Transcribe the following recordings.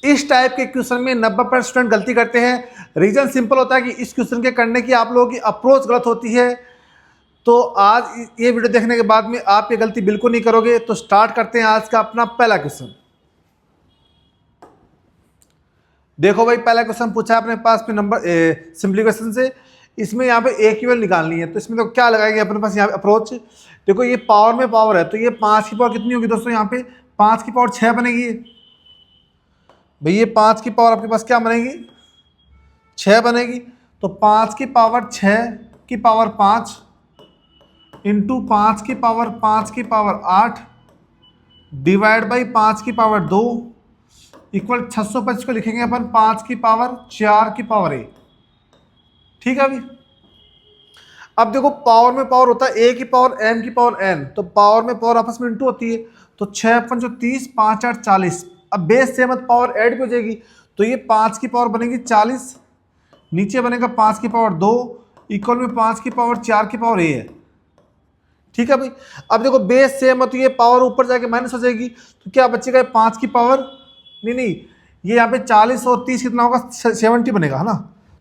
इस टाइप के क्वेश्चन में 90% स्टूडेंट गलती करते हैं। रीजन सिंपल होता है कि इस क्वेश्चन के करने की आप लोगों की अप्रोच गलत होती है। तो आज ये वीडियो देखने के बाद में आप ये गलती बिल्कुल नहीं करोगे। तो स्टार्ट करते हैं आज का अपना पहला क्वेश्चन। देखो भाई, पहला क्वेश्चन पूछा है अपने पास में नंबर सिंप्लीफिकेशन से। इसमें यहाँ पे एक केवल निकालनी है, तो इसमें तो क्या लगाएंगे अपने पास यहाँ पे अप्रोच। देखो ये पावर में पावर है, तो ये 5 की पावर कितनी होगी दोस्तों, यहाँ पे 5 की पावर 6 बनेगी। भाई ये 5 की पावर आपके पास क्या बनेगी, 6 बनेगी। तो 5 की पावर 6 की पावर 5 इंटू 5 की पावर 5 की पावर 8 डिवाइड बाई 5 की पावर 2 इक्वल 625 को लिखेंगे अपन 5 की पावर 4 की पावर ए। ठीक है अभी। अब देखो पावर में पावर होता है ए की पावर एम की पावर एन, तो पावर में पावर आपस में इंटू होती है। तो 6 5 30 5 8 40। अब बेस से मत पावर ऐड भी हो जाएगी, तो ये 5 की पावर बनेगी 40, नीचे बनेगा 5 की पावर 2 इक्वल में 5 की पावर 4 की पावर ए है। ठीक है भाई। अब देखो बेस सेम है तो ये पावर ऊपर जाके माइनस हो जाएगी, तो क्या बचेगा 5 की पावर, नहीं ये यहाँ पे 40 और 30 कितना होगा 70 बनेगा, है ना।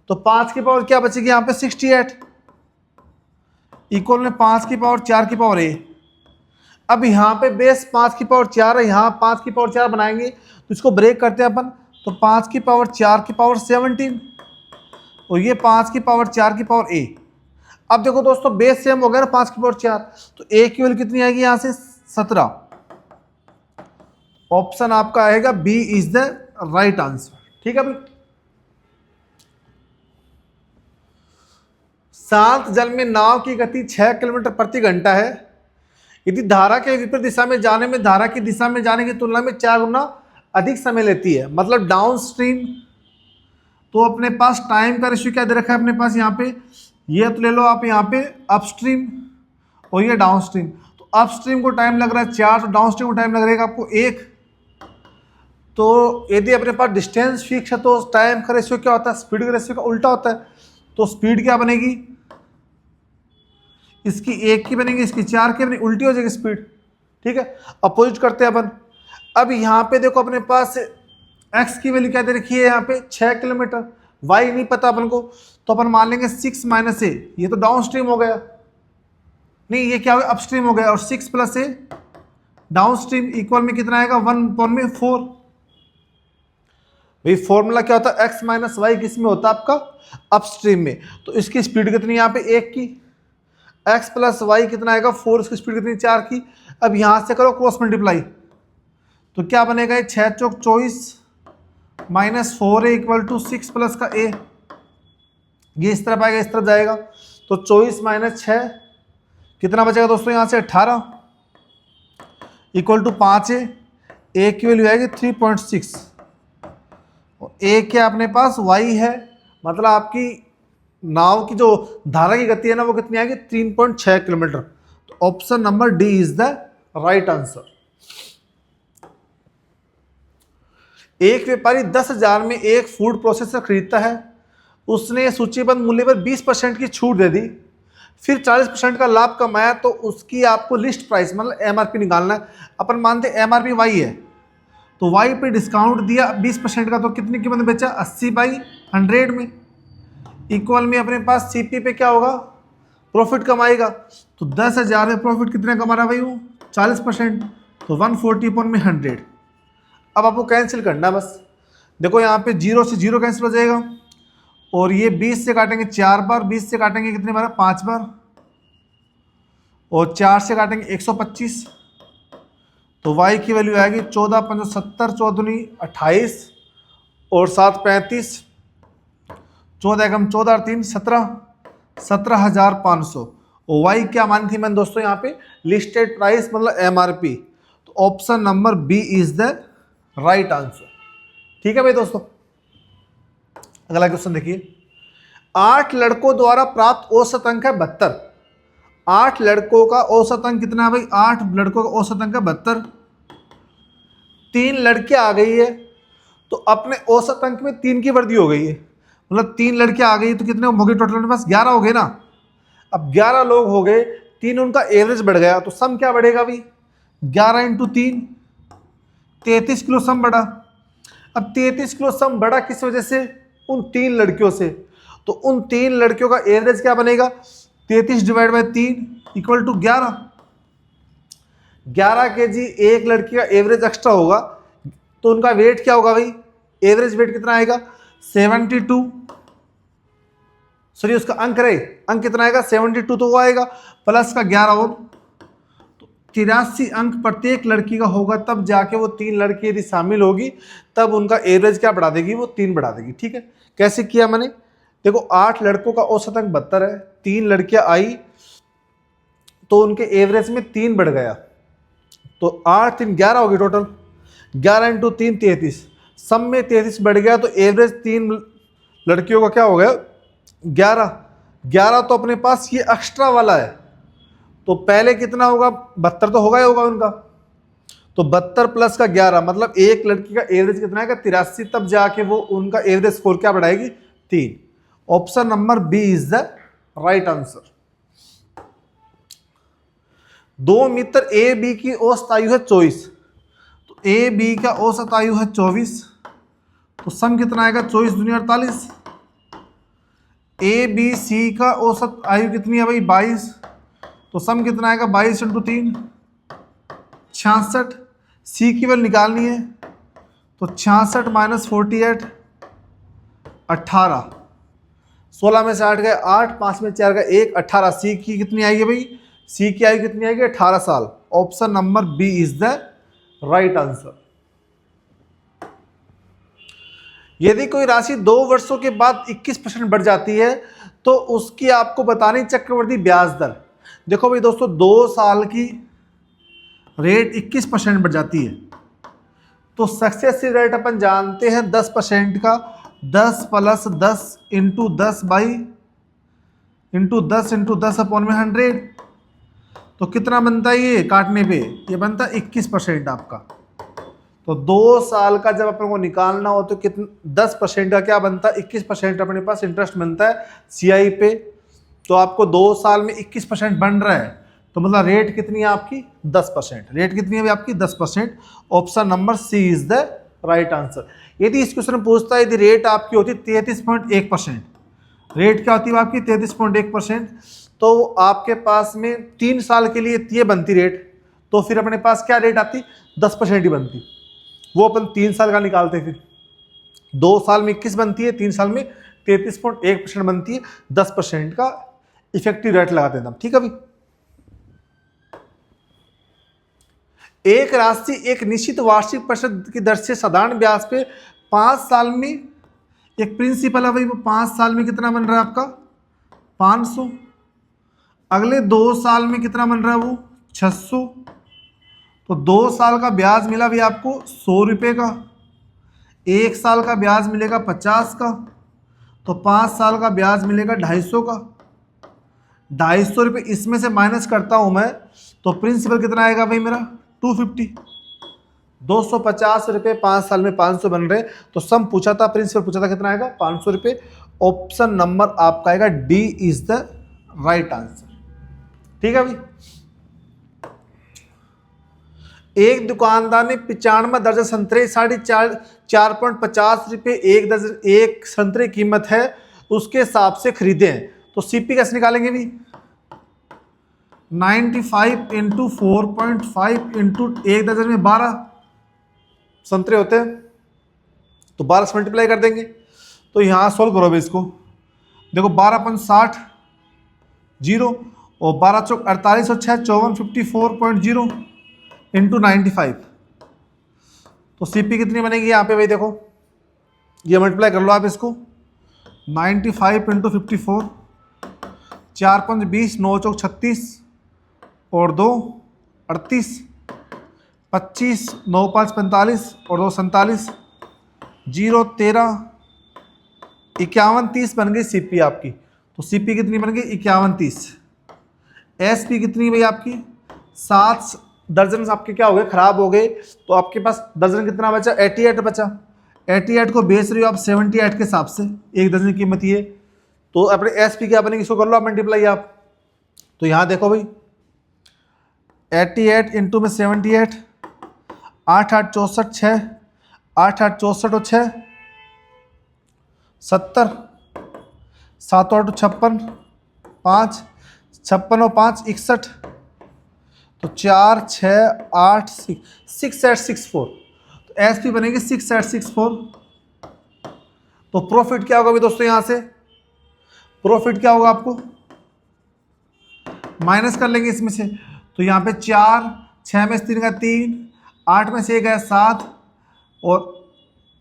तो 5 की पावर क्या बचेगी यहाँ पे 68 इक्वल में 5 की पावर 4 की पावर ए। अब यहाँ पे बेस 5 की पावर 4 है, यहाँ 5 की पावर 4 बनाएंगे तो इसको ब्रेक करते हैं अपन। तो 5 की पावर 4 की पावर 17 और ये 5 की पावर 4 की पावर ए। अब देखो दोस्तों बेस सेम हो गया ना 5 की पावर 4, तो ए की वैल्यू कितनी आएगी यहाँ से 17। ऑप्शन आपका आएगा B is the right answer. ठीक है भाई। शांत जल में नाव की गति 6 किलोमीटर प्रति घंटा है। यदि धारा के विपरीत दिशा में जाने में धारा की दिशा में जाने की तुलना में 4 गुना अधिक समय लेती है, मतलब डाउन स्ट्रीम। तो अपने पास टाइम का रेशियो क्या दे रखा है अपने पास यहाँ पे, ये तो ले लो आप यहाँ पे अपस्ट्रीम और ये डाउन स्ट्रीम। तो अपस्ट्रीम को टाइम लग रहा है 4, तो डाउन स्ट्रीम को टाइम लग रहेगा आपको 1। तो यदि अपने पास डिस्टेंस फिक्स है तो टाइम का रेशियो क्या होता है, स्पीड का रेशियो का उल्टा होता है। तो स्पीड क्या बनेगी, इसकी 1 की बनेगी, इसकी 4 की बनेगी, उल्टी हो जाएगी स्पीड। ठीक है, अपोजिट करते हैं अपन। अब यहाँ पे देखो अपने पास x की वैल्यू क्या दे रखी है यहाँ पे 6 किलोमीटर, y नहीं पता अपन को, तो अपन मान लेंगे 6 माइनस ए, ये तो डाउन स्ट्रीम हो गया, नहीं ये क्या हो गया अपस्ट्रीम हो गया, और 6 प्लस ए डाउन स्ट्रीम इक्वल में कितना आएगा 1/4। भाई फॉर्मूला क्या होता है x माइनस वाई, किस में होता है आपका अपस्ट्रीम में। तो इसकी स्पीड कितनी यहाँ पे 1 की, x प्लस वाई कितना आएगा 4, इसकी स्पीड कितनी 4 की। अब यहाँ से करो क्रॉस मल्टीप्लाई, तो क्या बनेगा ये 6 चौक 24 minus 4 A equal to 6 plus का ए। ये इस तरफ आएगा इस तरफ जाएगा, तो 24 माइनस 6 कितना बचेगा दोस्तों यहाँ से 18 इक्वल टू 5 ए की वैल्यू आएगी 3.6 और ए क्या अपने पास y है, मतलब आपकी नाव की जो धारा की गति है ना वो कितनी आएगी 3.6 किलोमीटर। तो option number D is the right answer. एक व्यापारी 10,000 में एक फूड प्रोसेसर खरीदता है, उसने सूचीबद्ध मूल्य पर 20% की छूट दे दी, फिर 40% का लाभ कमाया, तो उसकी आपको लिस्ट प्राइस मतलब एमआरपी निकालना है। अपन मानते एमआरपी वाई है, तो वाई पे डिस्काउंट दिया 20% का, तो कितनी कीमत में बेचा 80/100 में, इक्वल में अपने पास सीपी पे क्या होगा प्रॉफिट कमाएगा। तो 10,000 में प्रॉफिट कितने कमा रहा है भाई वो 40%, तो 140/100। अब आपको कैंसिल करना बस। देखो यहाँ पे 0 से 0 कैंसिल हो जाएगा, और ये 20 से काटेंगे 4 बार, 20 से काटेंगे कितने बार 5 बार, और 4 से काटेंगे 125, तो y की वैल्यू आएगी 14 5 70, 14 दूनी 28 और 7 35, 14 एकम 14 और 3 17, 17,500। और y क्या मानी थी मैंने दोस्तों यहाँ पे लिस्टेड प्राइस मतलब एमआरपी। तो option number B is the right answer. ठीक है भाई दोस्तों, अगला क्वेश्चन देखिए। 8 लड़कों द्वारा प्राप्त औसत अंक है 72। 8 लड़कों का औसत अंक कितना है भाई, 8 लड़कों का औसत अंक है 72। 3 लड़के आ गई है, तो अपने औसत अंक में 3 की वृद्धि हो गई है, मतलब 3 लड़के आ गई तो कितने हो गए टोटल, मेरे पास 11 हो गए ना। अब 11 लोग हो गए, 3 उनका एवरेज बढ़ गया, तो सम क्या बढ़ेगा भाई 11 × 3 33 किलो सम बढ़ा। अब 33 किलो सम बढ़ा किस वजह से? उन 3 लड़कियों से। तो उन 3 लड़कियों का एवरेज क्या बनेगा? 33 divide by 3 equal to 11। 11 kg एक लड़की का एवरेज एक्स्ट्रा होगा, तो उनका वेट क्या होगा भाई? एवरेज वेट कितना आएगा? 72, सॉरी उसका अंक रहे, अंक कितना आएगा? 72 तो वो आएगा, प्लस का 11 और, तो 83 अंक प्रत्येक लड़की का होगा, तब जाके वो 3 लड़की यदि शामिल होगी तब उनका एवरेज क्या बढ़ा देगी? वो 3 बढ़ा देगी। ठीक है, कैसे किया मैंने? देखो 8 लड़कों का औसत अंक 72 है, 3 लड़कियां आई तो उनके एवरेज में 3 बढ़ गया, तो 8 3 11 होगी टोटल, 11 इंटू 3 33, सब में 33 बढ़ गया, तो एवरेज 3 लड़कियों का क्या हो गया? 11। 11 तो अपने पास ये एक्स्ट्रा वाला है, तो पहले कितना होगा? 72 तो होगा ही होगा उनका, तो 72 प्लस का 11 मतलब एक लड़की का एवरेज कितना है? 83, तब जाके वो उनका एवरेज स्कोर क्या बढ़ाएगी? 3। Option number B is the right answer. 2 मित्र ए बी की औसत आयु है 24, तो ए बी का औसत आयु है 24, तो सम कितना आएगा? 24 दूनी 48। ए बी सी का औसत आयु कितनी है भाई? 22, तो सम कितना आएगा? 22 इंटू 3 66। सी की वैल्यू निकालनी है, तो 66 माइनस 48 18, 16 में से 8 गए 8, 5 में 4 गए 1, 18। सी की कितनी आएगी भाई? सी की आयु कितनी आएगी? 18 साल। Option number B is the right answer. यदि कोई राशि 2 वर्षों के बाद 21% बढ़ जाती है तो उसकी आपको बतानी चक्रवृद्धि ब्याज दर। देखो भाई दोस्तों, 2 साल की रेट 21% बढ़ जाती है, तो सक्सेसिव रेट अपन जानते हैं 10% का, 10 plus 10 into 10 by into 10 into 10 upon में 100, तो कितना बनता है ये काटने पे? ये बनता है 21% आपका। तो 2 साल का जब अपन को निकालना हो तो कितना 10% का क्या बनता है? 21% अपने पास इंटरेस्ट बनता है सीआई पे, तो आपको 2 साल में 21% बन रहा है, तो मतलब रेट कितनी है आपकी? 10%। रेट कितनी है आपकी? 10%। Option number C is the right answer. यदि इस क्वेश्चन में पूछता है यदि रेट आपकी होती 33.1%, रेट क्या होती है आपकी? 33.1%, तो आपके पास में 3 साल के लिए ये बनती रेट, तो फिर अपने पास क्या रेट आती? 10% ही बनती। वो अपन 3 साल का निकालते, फिर 2 साल में 21 बनती है, 3 साल में 33.1% बनती है, 10% का इफेक्टिव रेट लगाते हैं। ठीक है भाई, एक राशि एक निश्चित वार्षिक प्रतिशत की दर से साधारण ब्याज पे 5 साल में, एक प्रिंसिपल है भाई, वो 5 साल में कितना बन रहा है आपका? 500। अगले 2 साल में कितना बन रहा है? वो 600। तो 2 साल का ब्याज मिला भी आपको 100 रुपये का, 1 साल का ब्याज मिलेगा 50 का, तो 5 साल का ब्याज मिलेगा 250 का। 250 रुपये इसमें से माइनस करता हूं मैं, तो प्रिंसिपल कितना आएगा भाई मेरा? 250। 250 रुपये 5 साल में 500 बन रहे, तो सम पूछा था, प्रिंसिपल पूछा था, कितना आएगा? 500 रुपये। ऑप्शन नंबर आपका आएगा D is the right answer. ठीक है भाई, एक दुकानदार ने 95 दर्जन संतरे 4.50 रुपये एक दर्जन, एक संतरे कीमत है उसके हिसाब से खरीदे हैं, तो सीपी कैसे निकालेंगे भी? 95 इंटू 4.5 इंटू एक दर्जन में 12 संतरे होते हैं, तो 12 से मल्टीप्लाई कर देंगे। तो यहाँ सोल्व करो भाई इसको, देखो 12 × 60 0 और 12 चौक 48 और 6 54.0 इंटू 95, तो सीपी कितनी बनेगी यहाँ पे भाई? देखो ये मल्टीप्लाई कर लो आप इसको, 95 इंटू 54, 4 5 20, 9 चौक 36 और 2 38, 25, 9 5 45 और 2 47, 0 13 51 30 बन गई सीपी आपकी। तो सीपी कितनी बन गई? 51 30। एसपी कितनी भाई आपकी? 7 दर्जन आपके क्या हो गए? खराब हो गए, तो आपके पास दर्जन कितना बचा? 88 बचा। 88 को बेच रही हो आप 78 के हिसाब से, एक दर्जन की कीमत ये, तो अपने एसपी क्या बनेगी? इसको कर लो आप मल्टीप्लाई आप, तो यहाँ देखो भाई 88 इंटू में 78, 8 8 64 6 8 8 64 और 6 70, 7 8 56, 5 56 और 5 61, तो 4 6 8 6 8 6 4, तो एस पी बनेगी 6 8 6 4। तो प्रॉफिट क्या होगा भी दोस्तों, यहां से प्रॉफिट क्या होगा आपको माइनस कर लेंगे इसमें से। तो यहाँ पे 4, 6 में से 3 का 3, 8 में से 1 है 7 और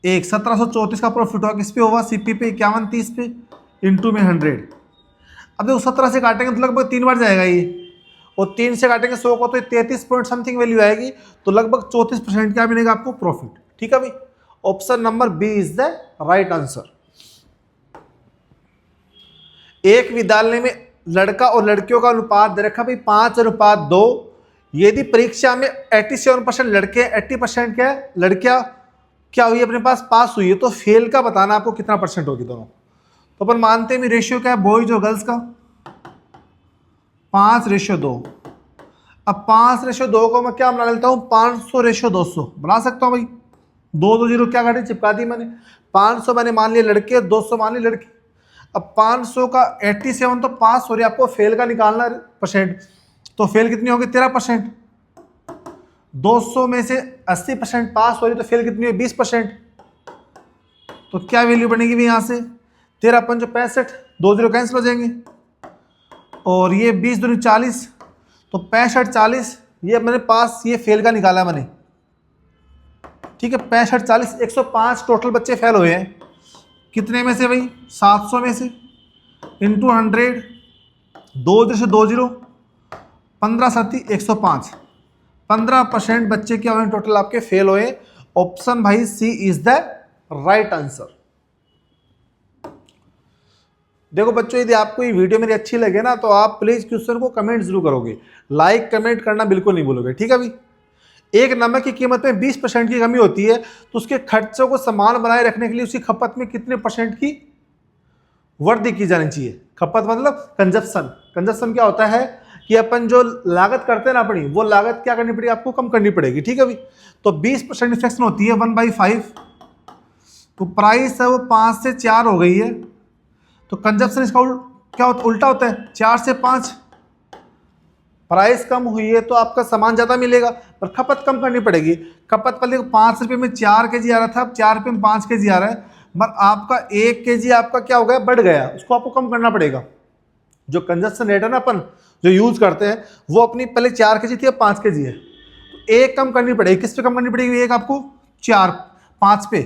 1, 1734 का प्रॉफिट होगा। किस पे होगा, सीपी पे 51 30 पे इंटू में 100। अब देखो 17 से काटेंगे तो लगभग 3 बार जाएगा ये, और 3 से काटेंगे 100 को तो 33 पॉइंट समथिंग वैल्यू आएगी, तो लगभग 34% क्या मिलेगा आपको प्रॉफिट। ठीक है भाई, option number B is the right answer. एक विद्यालय में लड़का और लड़कियों का अनुपात दे रखा भाई 5:2। यदि परीक्षा में 87% लड़के 80% क्या है लड़कियां क्या हुई अपने पास हुई है, तो फेल का बताना आपको कितना परसेंट होगी दोनों। तो अपन मानते हैं रेशियो क्या है बॉयज और गर्ल्स का 5:2। अब 5:2 को मैं क्या बना लेता हूं 500:200 बना सकता हूं भाई। 2 2 0 क्या घटे चिपका दी मैंने। 500 मैंने मान लिया लड़के, 200 मान लिया लड़की। अब 500 का 87 तो पास हो रही है, आपको फेल का निकालना परसेंट, तो फेल कितनी होगी 13%। 200 में से 80% पास हो रही तो फेल कितनी होगी 20%। तो क्या वैल्यू बनेगी भी यहां से 13 5 65, 2 0 कैंसिल हो जाएंगे, और ये 20 2 40, तो 65 40, ये मैंने पास ये फेल का निकाला मैंने। ठीक है 65 40 105 टोटल बच्चे फेल हुए हैं। कितने में से भाई 700 में से इंटू 100, 2 से 2 0, 15 7 105, 15% बच्चे क्या हुए टोटल आपके फेल हुए। ऑप्शन भाई सी इज द राइट आंसर। देखो बच्चों यदि आपको ये वीडियो मेरी अच्छी लगे ना तो आप प्लीज क्वेश्चन को कमेंट जरूर करोगे, लाइक कमेंट करना बिल्कुल नहीं भूलोगे। ठीक है भाई, एक नमक की कीमत में 20% की कमी होती है तो उसके खर्चों को समान बनाए रखने के लिए उसकी खपत में कितने % की वृद्धि की जानी चाहिए। खपत मतलब कंजप्शन। कंजप्शन क्या होता है कि अपन जो लागत करते हैं ना अपनी, वो लागत क्या करनी पड़ेगी आपको कम करनी पड़ेगी। ठीक है भाई, तो 20% इन्फ्लेशन होती है 1/5, तो प्राइस है वो 5 से 4 हो गई है, तो कंजप्शन इसका क्या होता उल्टा होता है 4 से 5। प्राइस कम हुई है तो आपका सामान ज्यादा मिलेगा पर खपत कम करनी पड़ेगी। खपत पहले 5 रुपये में 4 kg आ रहा था, अब 4 रुपये में 5 kg आ रहा है, मगर आपका 1 kg आपका क्या हो गया बढ़ गया, उसको आपको कम करना पड़ेगा। जो कंजप्शन रेट है ना अपन जो यूज करते हैं वो अपनी पहले 4 kg थी अब 5 kg है, तो एक कम करनी पड़ेगी। किस पे कम करनी पड़ेगी, एक आपको 4 5 पे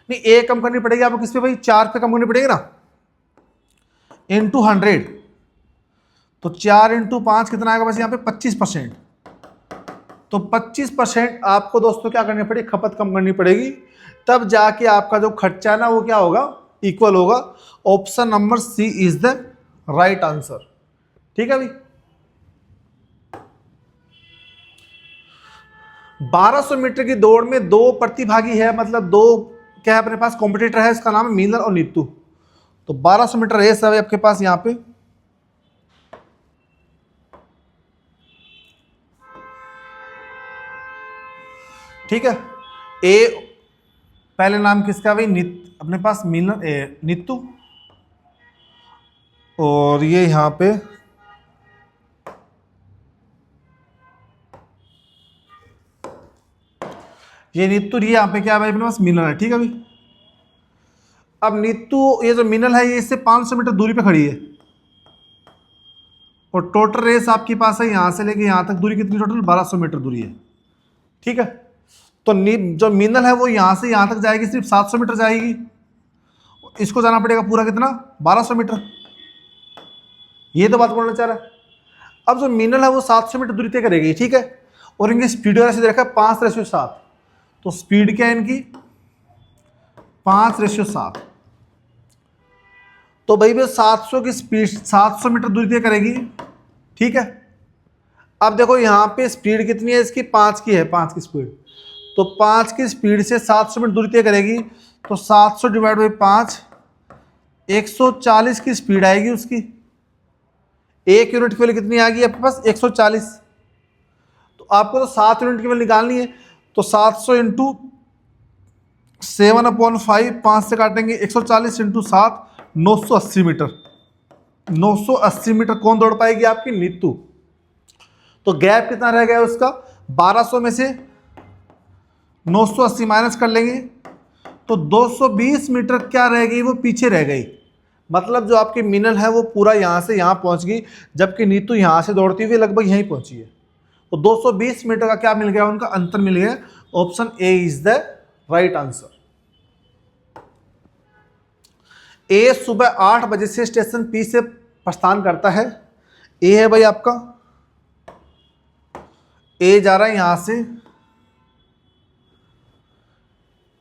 नहीं, एक कम करनी पड़ेगी आपको किस पे भाई 4 पे कम करनी पड़ेगी ना, इंटू 100, तो 4 इंटू 5 कितना आएगा बस यहाँ पे 25%। तो 25% आपको दोस्तों क्या करनी पड़ेगी खपत कम करनी पड़ेगी, तब जाके आपका जो खर्चा है ना वो क्या होगा इक्वल होगा। Option number C is the right answer. ठीक है भाई, 1200 मीटर की दौड़ में 2 प्रतिभागी है, मतलब 2 क्या है अपने पास कॉम्पिटिटर है, इसका नाम है मिलर और नीतू। तो 1200 मीटर रेस है आपके पास यहां पे, ठीक है। ए पहले नाम किसका भाई अपने पास मिलर नीतू, और ये यहां पे ये नीतू, ये यहां पे क्या है भाई अपने पास मिलर है। ठीक है भाई, अब नीतू ये जो मिनल है ये इससे 500 मीटर दूरी पे खड़ी है, और टोटल रेस आपके पास है यहां से लेके यहां तक दूरी कितनी टोटल 1200 मीटर दूरी है। ठीक है, तो जो मिनल है वो यहां से यहां तक जाएगी सिर्फ 700 मीटर जाएगी, इसको जाना पड़ेगा पूरा कितना 1200 मीटर। ये तो बात बोलना चाह रहा है। अब जो मिनल है वो 700 मीटर दूरी तय करेगी। ठीक है, और इनकी स्पीड वैसे देखा 5:7, तो स्पीड क्या है इनकी 5:7। तो भाई 700 की स्पीड 700 मीटर दूरी तय करेगी। ठीक है, अब देखो यहां पे स्पीड कितनी है इसकी 5 की है, 5 की स्पीड, तो 5 की स्पीड से 700 मीटर दूरी तय करेगी, तो 700 डिवाइड बाई 5 140 की स्पीड आएगी उसकी। एक यूनिट की वैल्यू कितनी आ गई आपके पास 140, तो आपको तो 7 यूनिट की वैल्यू निकालनी है, तो 700 इंटू 7/5, 5 से काटेंगे 140 इंटू 7, 980 मीटर। 980 मीटर कौन दौड़ पाएगी? आपकी नीतू। तो गैप कितना रह गया उसका? 1200 में से 980 माइनस कर लेंगे तो 220 मीटर क्या रह गई? वो पीछे रह गई। मतलब जो आपकी मिनल है वो पूरा यहाँ से यहाँ पहुँच गई, जबकि नीतू यहाँ से दौड़ती हुई लगभग यहीं पहुँची है। तो 220 मीटर का क्या मिल गया? उनका अंतर मिल गया। Option A is the right answer. ए सुबह 8 बजे से स्टेशन पी से प्रस्थान करता है। ए है भाई आपका, ए जा रहा है यहां से,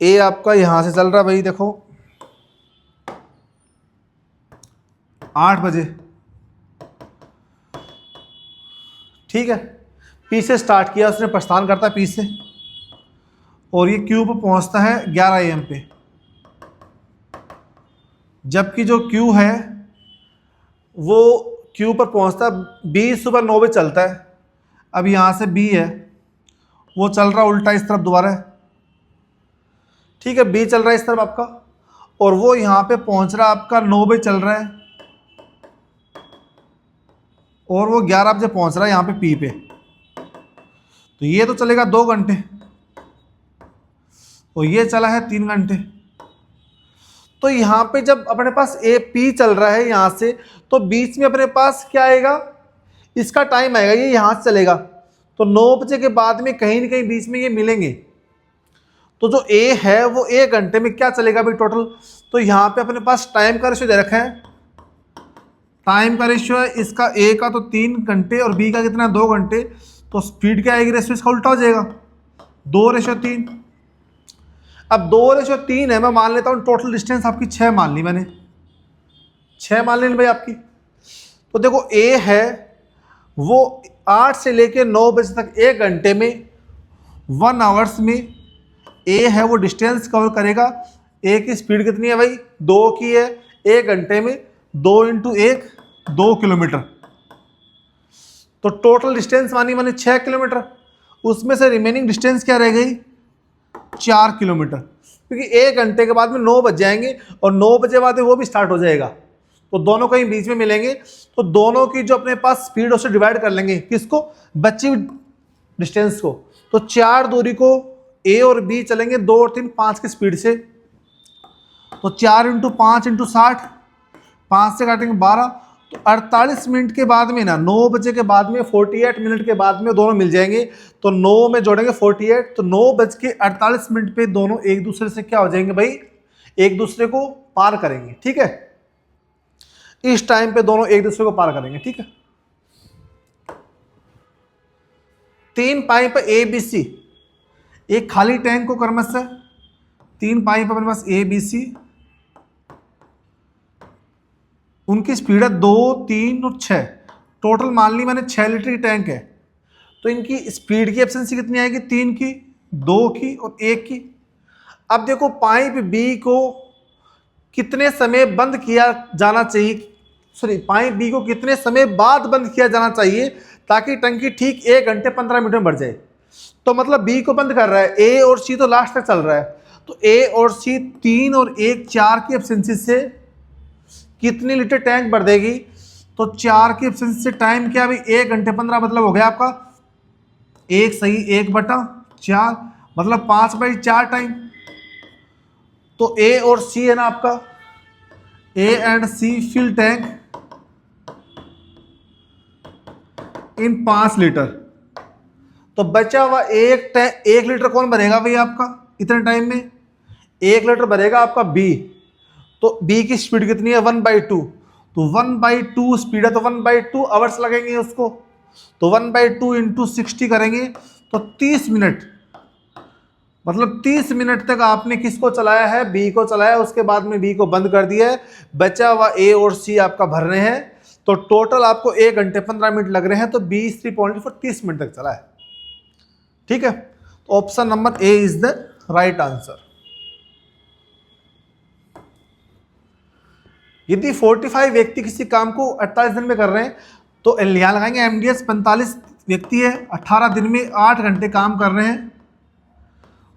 ए आपका यहां से चल रहा है भाई, देखो 8 बजे, ठीक है। पी से स्टार्ट किया उसने, प्रस्थान करता है पी से, और ये क्यू पर पहुंचता है 11 AM पे। जबकि जो क्यू है वो क्यू पर पहुंचता है, बी सुबह 9 बजे चलता है। अब यहाँ से बी है, वो चल रहा उल्टा इस तरफ दोबारा है, ठीक है। बी चल रहा है इस तरफ आपका, और वो यहाँ पे पहुँच रहा है आपका 9 बजे चल रहा है, और वो 11 बजे पहुँच रहा है यहाँ पे पी पे। तो ये तो चलेगा 2 घंटे, और ये चला है 3 घंटे। तो यहाँ पे जब अपने पास ए पी चल रहा है यहाँ से, तो बीच में अपने पास क्या आएगा? इसका टाइम आएगा, ये यहाँ से चलेगा। तो 9 बजे के बाद में कहीं ना कहीं बीच में ये मिलेंगे। तो जो ए है वो 1 घंटे में क्या चलेगा भाई टोटल? तो यहाँ पे अपने पास टाइम का रेशियो दे रखा है, टाइम का रेशियो है इसका ए का तो 3 घंटे और बी का कितना? 2 घंटे। तो स्पीड क्या आएगी? रेशियो इसका उल्टा हो जाएगा, 2:3। अब 2:3 है, मैं मान लेता हूँ टोटल डिस्टेंस आपकी 6 मान ली मैंने, 6 मान ली भाई आपकी। तो देखो ए है वो 8 से लेके 9 बजे तक 1 घंटे में, 1 आवर्स में ए है वो डिस्टेंस कवर करेगा। ए की स्पीड कितनी है भाई? 2 की है। 1 घंटे में 2 × 1 2 किलोमीटर। तो टोटल डिस्टेंस मानी मैंने 6 किलोमीटर, उसमें से रिमेनिंग डिस्टेंस क्या रह गई? 4 किलोमीटर। क्योंकि 1 घंटे के बाद में 9 बज जाएंगे और 9 बजे बाद में वो भी स्टार्ट हो जाएगा, तो दोनों कहीं बीच में मिलेंगे। तो दोनों की जो अपने पास स्पीड उससे डिवाइड कर लेंगे, किसको? बची हुई डिस्टेंस को। तो 4 दूरी को ए और बी चलेंगे 2 और 3 5 की स्पीड से। तो 4 × 5 × 60, 5 से काटेंगे 12। तो 48 मिनट के बाद में ना, 9 बजे के बाद में 48 मिनट के बाद में दोनों मिल जाएंगे। तो 9 में जोड़ेंगे 48, तो 9:48 पे दोनों एक दूसरे से क्या हो जाएंगे भाई? एक दूसरे को पार करेंगे, ठीक है। इस टाइम पे दोनों एक दूसरे को पार करेंगे, ठीक है। 3 पाइप ए बी सी, एक खाली टैंक को क्रमशः 3 पाइप अपने पास ए बी सी, उनकी स्पीड है 2, 3 और 6। टोटल मान ली मैंने 6 लीटर की टैंक है। तो इनकी स्पीड की एफिशिएंसी कितनी आएगी? 3 की, 2 की और 1 की। अब देखो पाइप बी को कितने समय बंद किया जाना चाहिए, पाइप बी को कितने समय बाद बंद किया जाना चाहिए ताकि टंकी ठीक 1 घंटे 15 मिनट में भर जाए। तो मतलब बी को बंद कर रहा है, ए और सी तो लास्ट तक चल रहा है। तो ए और सी 3 और 1 4 की एफिशिएंसी से कितनी लीटर टैंक भर देगी? तो 4 की एफिशिएंसी से टाइम क्या? अभी 1 घंटे 15 मतलब हो गया आपका 1 सही 1/4 मतलब 5/4 टाइम। तो ए और सी है ना आपका, A and C fill tank in 5 litre. तो बचा हुआ 1 लीटर कौन भरेगा भाई आपका इतने टाइम में? 1 लीटर भरेगा आपका बी। तो बी की स्पीड कितनी है? 1/2। तो 1/2 स्पीड है, तो 1/2 आवर्स लगेंगे उसको। तो 1/2 × 60 करेंगे तो 30 मिनट, मतलब 30 मिनट तक आपने किसको चलाया है? बी को चलाया। उसके बाद में बी को बंद कर दिया है, बचा हुआ ए और सी आपका भर रहे हैं। तो टोटल आपको 1 घंटे 15 मिनट लग रहे हैं। तो बी 3.4 30 मिनट तक चला है, ठीक है। तो option number A is the right answer. यदि 45 व्यक्ति किसी काम को 48 दिन में कर रहे हैं तो यहां लगाएंगे एमडीएस 45 व्यक्ति है, 18 दिन में 8 घंटे काम कर रहे हैं,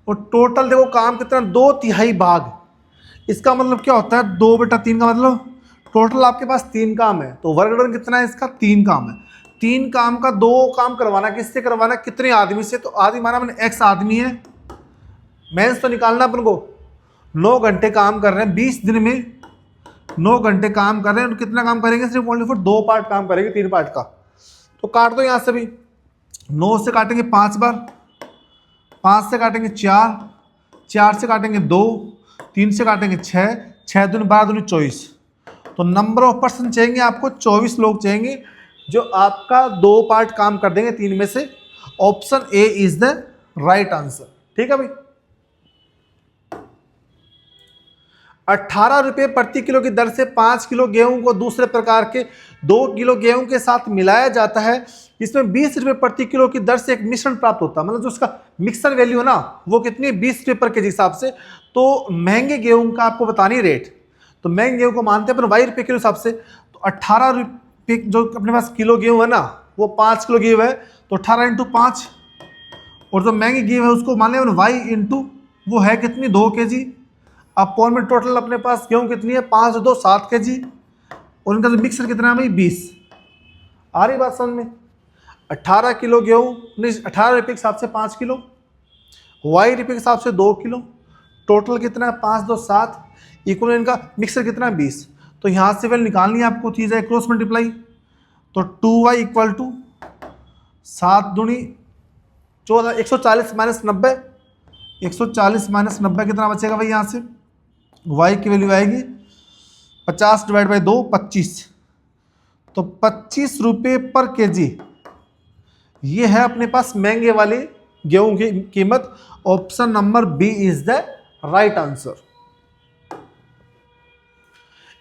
और टोटल देखो काम कितना, 2/3 भाग। इसका मतलब क्या होता है, 2/3 का मतलब टोटल आपके पास 3 काम है, तो वर्क डन कितना है इसका, 3 काम है। 3 काम का 2 काम करवाना, किससे करवाना, कितने आदमी से, तो आदमी माना मैंने x आदमी है, मेंस तो निकालना अपन को। 9 घंटे काम कर रहे हैं 20 दिन में, 9 घंटे काम कर रहे हैं, तो कितना काम करेंगे, सिर्फ ओनली फॉर 2 पार्ट काम करेंगे 3 पार्ट का। तो काट दो यहाँ से भी, 9 से काटेंगे 5 बार, 5 से काटेंगे 4, 4 से काटेंगे 2, 3 से काटेंगे 6, 6 दूनी 12 दूनी 24। तो नंबर ऑफ पर्सन चाहिए आपको 24 लोग चाहिए जो आपका 2 पार्ट काम कर देंगे 3 में से। Option A is the right answer. ठीक है भाई। 18 रुपये प्रति किलो की दर से 5 किलो गेहूं को दूसरे प्रकार के 2 किलो गेहूं के साथ मिलाया जाता है। इसमें 20 रुपये प्रति किलो की दर से एक मिश्रण प्राप्त होता है, मतलब जो उसका मिक्सर वैल्यू है ना वो कितनी है, 20 रुपये पर के जी हिसाब से। तो महंगे गेहूं का आपको बतानी रेट, तो महंगे गेहूं को मानते हैं अपन 22 रुपये किलो हिसाब से। तो 18 रुपये जो अपने पास किलो गेहूं है ना वो 5 किलो गेहूं है, तो 18 × 5, और जो महंगी गेहूं है उसको मान लें वाई इंटू वो है कितनी 2 kg। अब पॉन में टोटल अपने पास गेहूं कितनी है 5 2 7 kg, और इनका जो मिक्सर कितना है भाई 20। आ रही बात समझ में। 18 किलो गेहूं, 18 रुपये के हिसाब से 5 किलो, वाई रुपये के हिसाब से 2 किलो, टोटल कितना है 5 2 7, इक्वल इनका मिक्सर कितना है 20। तो यहाँ से वैल्यू निकालनी है आपको, चीज़ है क्रॉस मल्टीप्लाई। तो 2y इक्वल टू 7 दूनी 14, 140 माइनस 90, 140 माइनस 90 कितना बचेगा भाई, यहाँ से y की वैल्यू आएगी 50 डिवाइड बाई 2 25, तो 25 रुपये पर केजी। ये है अपने पास महंगे वाले गेहूं की कीमत। Option number B is the right answer.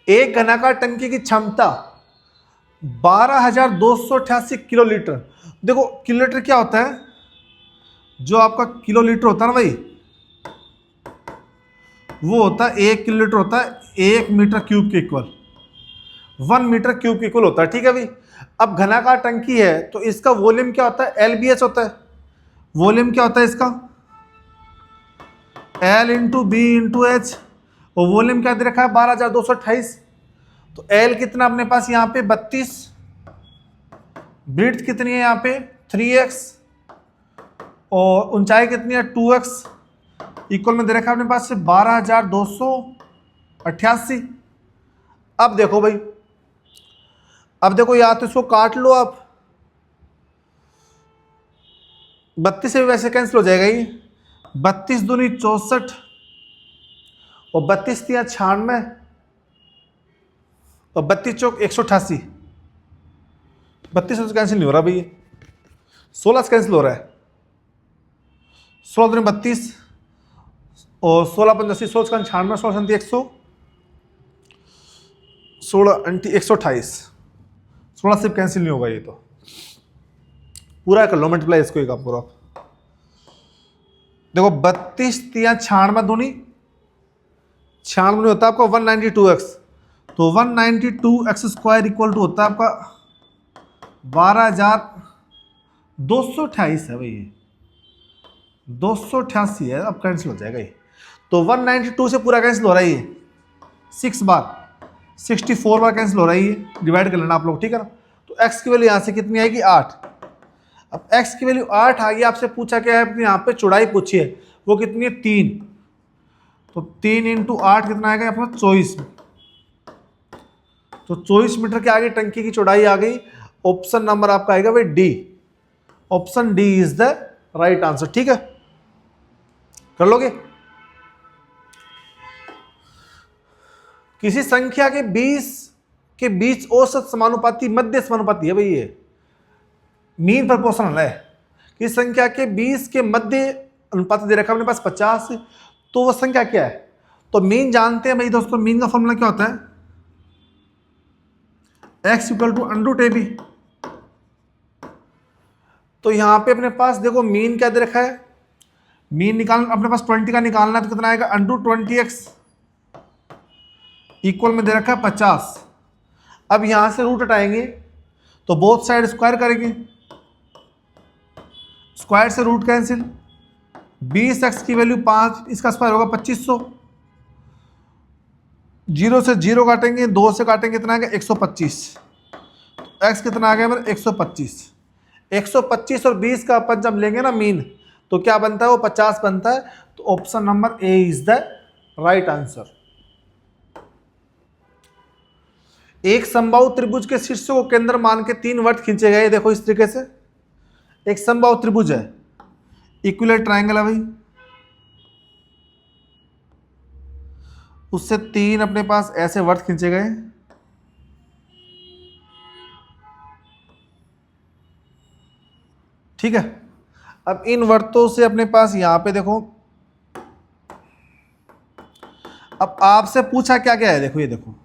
एक घनाकार टंकी की क्षमता 12,288 किलो लीटर। देखो किलो लीटर क्या होता है, जो आपका किलो लीटर होता है ना भाई वो होता है 1 किलो लीटर होता है 1 मीटर क्यूब के इक्वल, 1 मीटर क्यूब के इक्वल होता है। ठीक है भाई। अब घनाकार टंकी है तो इसका वॉल्यूम क्या होता है, LBH होता है। वॉल्यूम क्या होता है इसका, L into B into H, और वॉल्यूम क्या दे रखा है 12,228। तो L कितना अपने पास यहाँ पे 32, ब्रीथ कितनी है यहाँ पे 3x, और ऊंचाई कितनी है 2x, इक्वल में दे रखा है अपने पास से 12,288। अब देखो भाई, अब देखो या तो इसको काट लो आप, 32 से भी वैसे कैंसिल हो जाएगा ये, 32 दूनी 64, और 32 तिया 96, और 32 चौक 188। 32 से कैंसिल नहीं हो रहा भाई, 16 से कैंसिल हो रहा है, 16 दूनी 32, और 16 85, 16 96, 16 100, 16 128, 16 से कैंसिल नहीं होगा ये, तो पूरा कर लो मल्टीप्लाई इसको, एक आप पूरा देखो 32 तिया 96 दूनी 96 होता है आपका 192x, तो 192x स्क्वायर इक्वल टू होता है आपका 12,228 है भाई, ये 288 है। अब कैंसिल हो जाएगा ये, तो 192 से पूरा कैंसिल हो रहा है ये 6 बार, 64 बार कैंसिल हो रहा है ये, डिवाइड कर लेना आप लोग। ठीक है ना। तो x की वैल्यू यहाँ से कितनी आएगी 8। अब x की वैल्यू 8 आ गई, आपसे पूछा क्या है, यहाँ पे चौड़ाई पूछी है वो कितनी है 3, तो 3 × 8 कितना आएगा अपना 24। तो 24 मीटर के आगे टंकी की चौड़ाई आ गई। ऑप्शन नंबर आपका आएगा भाई D, option D is the right answer. ठीक है, कर लोगे। किसी संख्या के 20 के बीच औसत समानुपाती मध्य समानुपाती है भाई, ये मीन प्रोपोर्शनल है। किसी संख्या के 20 के मध्य अनुपात दे रखा है अपने पास 50, तो वो संख्या क्या है, तो मीन जानते हैं भाई दोस्तों, मीन का फॉर्मूला क्या होता है, x इक्वल टू √AB। तो यहां पे अपने पास देखो मीन क्या दे रखा है, मीन निकालना अपने पास 20 का निकालना है, तो कितना आएगा √20x इक्वल में दे रखा है 50। अब यहां से रूट हटाएंगे तो बोथ साइड स्क्वायर करेंगे, स्क्वायर से रूट कैंसिल, 20x की वैल्यू 5, इसका स्क्वायर होगा 2500। 0 से 0 काटेंगे, 2 से काटेंगे, कितना आ गया 125। x कितना आ गया मेरे 125। 125 और 20 का अपन जब लेंगे ना मीन, तो क्या बनता है वो 50 बनता है। तो option number A is the right answer. एक समबाहु त्रिभुज के शीर्ष को केंद्र मान के 3 वर्त खींचे गए। देखो इस तरीके से एक समबाहु त्रिभुज है, इक्विलेटरल ट्रायंगल है भाई, उससे 3 अपने पास ऐसे वर्त खींचे गए। ठीक है, अब इन वर्तों से अपने पास यहां पे देखो, अब आपसे पूछा क्या क्या है, देखो ये देखो,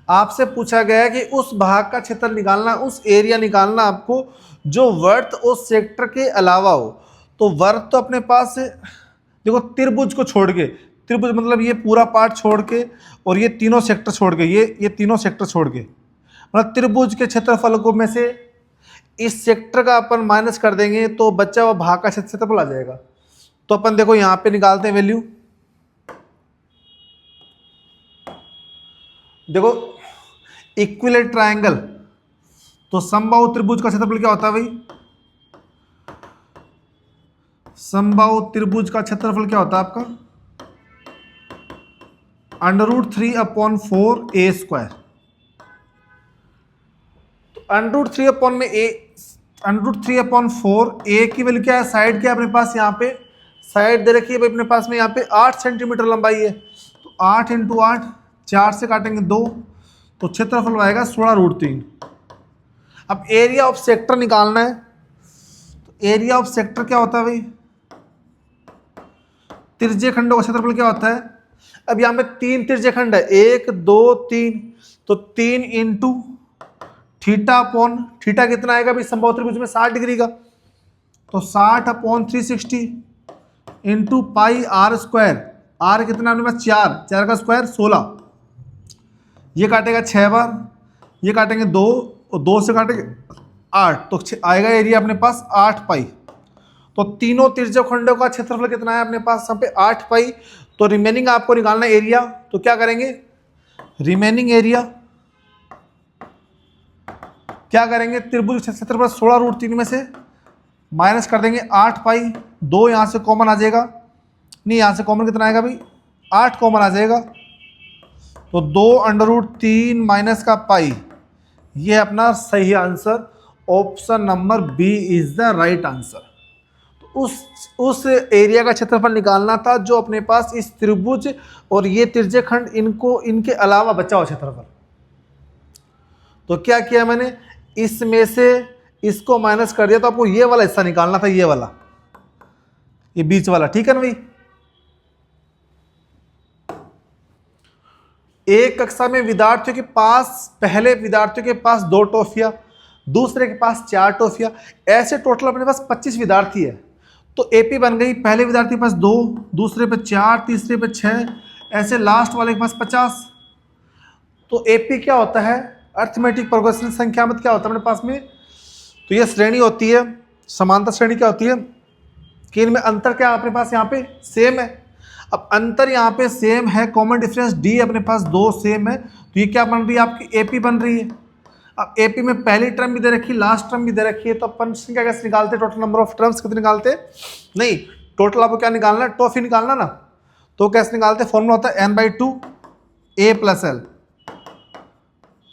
आपसे पूछा गया है कि उस भाग का क्षेत्र निकालना, उस एरिया निकालना आपको जो वर्त उस सेक्टर के अलावा हो। तो वर्त तो अपने पास है, देखो त्रिभुज को छोड़ के, त्रिभुज मतलब ये पूरा पार्ट छोड़ के और ये तीनों सेक्टर छोड़ के, ये तीनों सेक्टर छोड़ के, मतलब त्रिभुज के क्षेत्रफल को में से इस सेक्टर का अपन माइनस कर देंगे तो बच्चा हुआ भाग का क्षेत्रफल आ जाएगा। तो अपन देखो यहां पे निकालते हैं वैल्यू। देखो इक्विलेटरल ट्रायंगल, तो समबाहु त्रिभुज का क्षेत्रफल क्या होता है भाई, समबाहु त्रिभुज का क्षेत्रफल क्या होता है आपका √3/4 a²। तो √3/4 a की वैल्यू क्या है, साइड क्या है अपने पास, यहाँ पे साइड दे रखी है भाई अपने पास में, यहाँ पे 8 सेंटीमीटर लंबाई है। तो 8 × 8, 4 से काटेंगे 2, तो क्षेत्रफल आएगा 16√3। अब एरिया ऑफ सेक्टर निकालना है, तो एरिया ऑफ सेक्टर क्या होता है भाई, त्रिज्य खंडों का क्षेत्रफल क्या होता है। अब यहाँ पे 3 त्रिज्य खंड है, 1 2 3, तो 3 × थीटा कितना आएगा भाई समबाहु त्रिभुज में 60 डिग्री का, तो 60/360 × πr²। r कितना अपने पास 4, 4 का स्क्वायर 16, ये काटेगा 6 बार, ये काटेंगे 2 और 2 से काटेंगे 8, तो आएगा एरिया अपने पास 8 पाई। तो तीनों त्रिज्य खंडों का क्षेत्रफल कितना है अपने पास यहाँ पे 8 पाई। तो रिमेनिंग आपको निकालना है एरिया, तो क्या करेंगे, रिमेनिंग एरिया क्या करेंगे, त्रिभुज क्षेत्रफल 16√3 में से माइनस कर देंगे 8 पाई, 2 यहाँ से कॉमन आ जाएगा, नहीं यहाँ से कॉमन कितना आएगा भाई 8 कॉमन आ जाएगा, तो 2√3 माइनस का पाई, ये अपना सही answer, option number B is the right answer. तो उस एरिया का क्षेत्रफल निकालना था जो अपने पास इस त्रिभुज और ये त्रिज्य खंड इनके अलावा बचा हुआ क्षेत्रफल। तो क्या किया मैंने, इसमें से इसको माइनस कर दिया, तो आपको ये वाला हिस्सा निकालना था, ये वाला, ये बीच वाला, ठीक है ना भाई। एक कक्षा में विद्यार्थियों के पास, पहले विद्यार्थियों के पास 2 टॉफियां, दूसरे के पास 4 टॉफियां, ऐसे टोटल अपने पास 25 विद्यार्थी है। तो एपी बन गई, पहले विद्यार्थी के पास 2, दूसरे पे 4, तीसरे पे 6, ऐसे लास्ट वाले के पास 50। तो एपी क्या होता है, अर्थमेटिक प्रोग्रेशन संख्या मत क्या होता है अपने पास में, तो ये श्रेणी होती है, समांतर श्रेणी क्या होती है कि इनमें अंतर क्या अपने पास यहाँ पे सेम है। अब अंतर यहाँ पे सेम है, कॉमन डिफरेंस डी अपने पास 2 सेम है, तो ये क्या बन रही है आपकी एपी बन रही है। अब एपी में पहली टर्म भी दे रखी है, लास्ट टर्म भी दे रखी है, तो अपन क्या कैसे निकालते हैं, टोटल नंबर ऑफ टर्म्स कितने निकालते हैं, नहीं टोटल आपको क्या निकालना है, टॉफी निकालना ना, तो कैसे निकालते हैं, फॉर्मूला होता है n/2 a + l।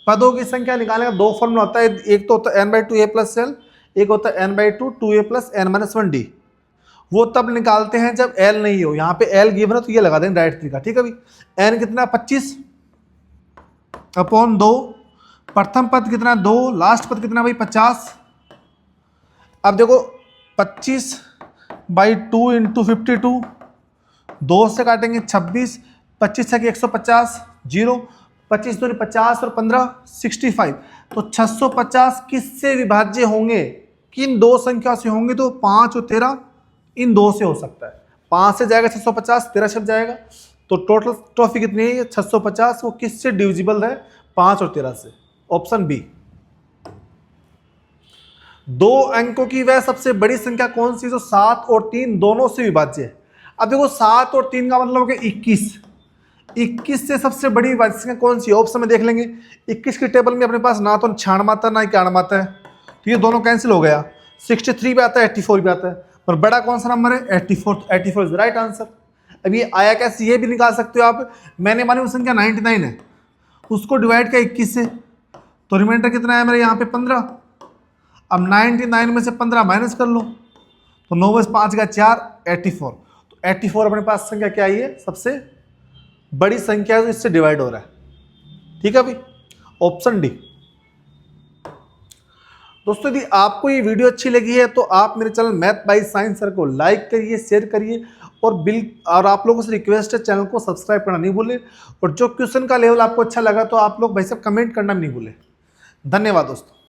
पदों की संख्या निकालने का 2 फॉर्मूला होता है, एक तो होता है n/2 a + l, एक होता है n/2 2a + n-1d। वो तब निकालते हैं जब l नहीं हो, यहाँ पे l गिवन है तो ये लगा देंगे डायरेक्ट तरीका, ठीक है भाई। n कितना 25/2, प्रथम पद कितना 2, लास्ट पद कितना भाई 50। अब देखो 25/2 × 52, 2 से काटेंगे 26, 25 से 150, 0, 25 दूनी 50 और 15 65। तो 650 किससे विभाज्य होंगे, किन 2 संख्या से होंगे, तो 5 और 13 इन 2 से हो सकता है। 5 से जाएगा 650, 13 छप जाएगा, तो टोटल ट्रॉफी कितनी है 650, वो किससे डिविजिबल है 5 और 13 से, ऑप्शन बी। दो अंकों की वह सबसे बड़ी संख्या कौन सी जो 7 और 3 दोनों से विभाज्य है। अब देखो 7 और 3 का मतलब हो गया 21। 21 से सबसे बड़ी विभाज्य संख्या कौन सी है, ऑप्शन में देख लेंगे। 21 की टेबल में अपने पास ना तो 96 आता है ना 91 आता है, तो ये दोनों कैंसिल हो गया। 63 पे आता है, 84 पे आता है, पर बड़ा कौन सा नंबर है 84। 84 इज राइट आंसर। अब ये आया कैसे ये भी निकाल सकते हो आप। मैंने मानी वो संख्या 99 है, उसको डिवाइड किया 21 से, तो रिमाइंडर कितना है मेरे यहाँ पे 15। अब 99 में से 15 माइनस कर लो, तो 9 में 5 का 4, 84। तो 84 अपने पास संख्या क्या आई है, सबसे बड़ी संख्या है, इससे डिवाइड हो रहा है। ठीक है भाई, ऑप्शन डी। दोस्तों यदि आपको ये वीडियो अच्छी लगी है तो आप मेरे channel math by science sir को लाइक करिए, शेयर करिए, और आप लोगों से रिक्वेस्ट है चैनल को सब्सक्राइब करना नहीं भूलें। और जो क्वेश्चन का लेवल आपको अच्छा लगा तो आप लोग भाई साहब कमेंट करना भी नहीं भूलें। धन्यवाद दोस्तों।